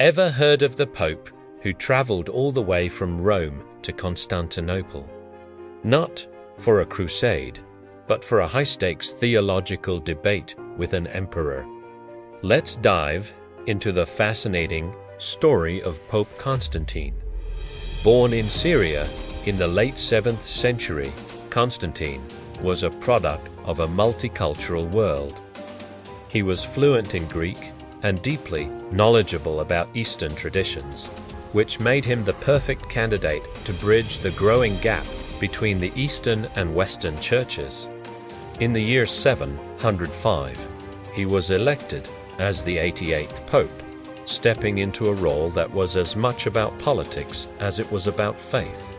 Ever heard of the Pope who traveled all the way from Rome to Constantinople? Not for a crusade, but for a high-stakes theological debate with an emperor. Let's dive into the fascinating story of Pope Constantine. Born in Syria in the late 7th century, Constantine was a product of a multicultural world. He was fluent in Greek and deeply knowledgeable about Eastern traditions, which made him the perfect candidate to bridge the growing gap between the Eastern and Western churches. In the year 705, he was elected as the 88th Pope, stepping into a role that was as much about politics as it was about faith.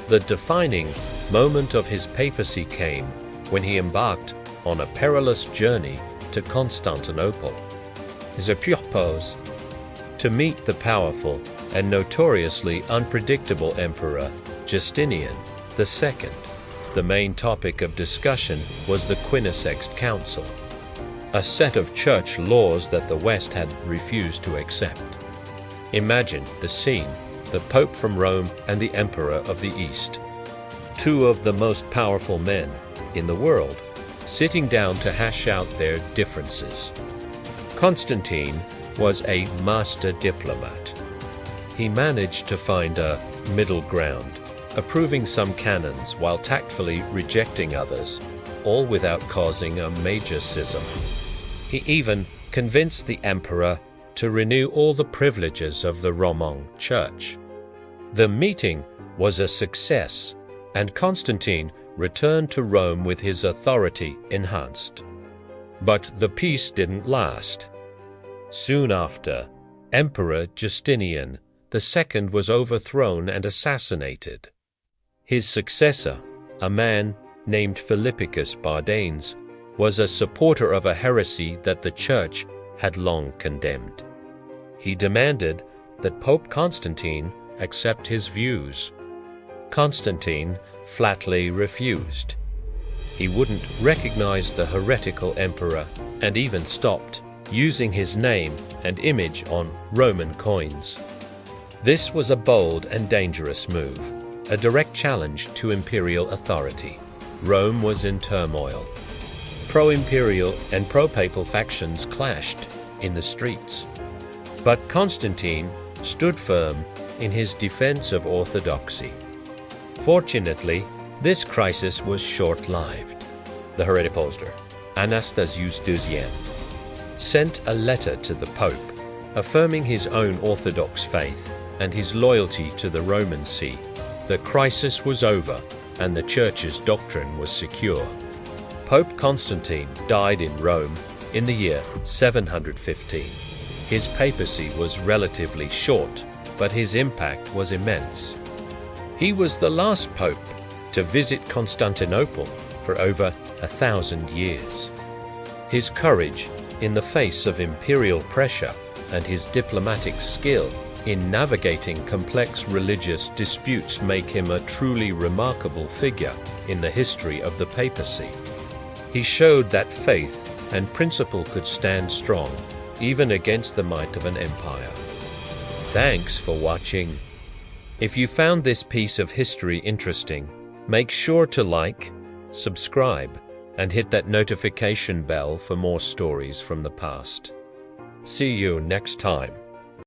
The defining moment of his papacy came when he embarked on a perilous journey to Constantinople. The purpose: to meet the powerful and notoriously unpredictable Emperor Justinian II. The main topic of discussion was the Quinisext Council, a set of church laws that the West had refused to accept. Imagine the scene: the Pope from Rome and the Emperor of the East, two of the most powerful men in the world, sitting down to hash out their differences. Constantine was a master diplomat. He managed to find a middle ground, approving some canons while tactfully rejecting others, all without causing a major schism. He even convinced the emperor to renew all the privileges of the Roman Church. The meeting was a success, and Constantine returned to Rome with his authority enhanced. But the peace didn't last. Soon after, Emperor Justinian II was overthrown and assassinated. His successor, a man named Philippicus Bardanes, was a supporter of a heresy that the Church had long condemned. He demanded that Pope Constantine accept his views. Constantine flatly refused. He wouldn't recognize the heretical emperor and even stopped using his name and image on Roman coins. This was a bold and dangerous move, a direct challenge to imperial authority. Rome was in turmoil. Pro-imperial and pro-papal factions clashed in the streets. But Constantine stood firm in his defense of orthodoxy. Fortunately, this crisis was short-lived. The heretiposter, Anastasius II, sent a letter to the Pope, affirming his own orthodox faith and his loyalty to the Roman See. The crisis was over, and the Church's doctrine was secure. Pope Constantine died in Rome in the year 715. His papacy was relatively short, but his impact was immense. He was the last pope to visit Constantinople for over 1,000 years. His courage in the face of imperial pressure and his diplomatic skill in navigating complex religious disputes make him a truly remarkable figure in the history of the papacy. He showed that faith and principle could stand strong, even against the might of an empire. Thanks for watching. If you found this piece of history interesting, make sure to like, subscribe, and hit that notification bell for more stories from the past. See you next time.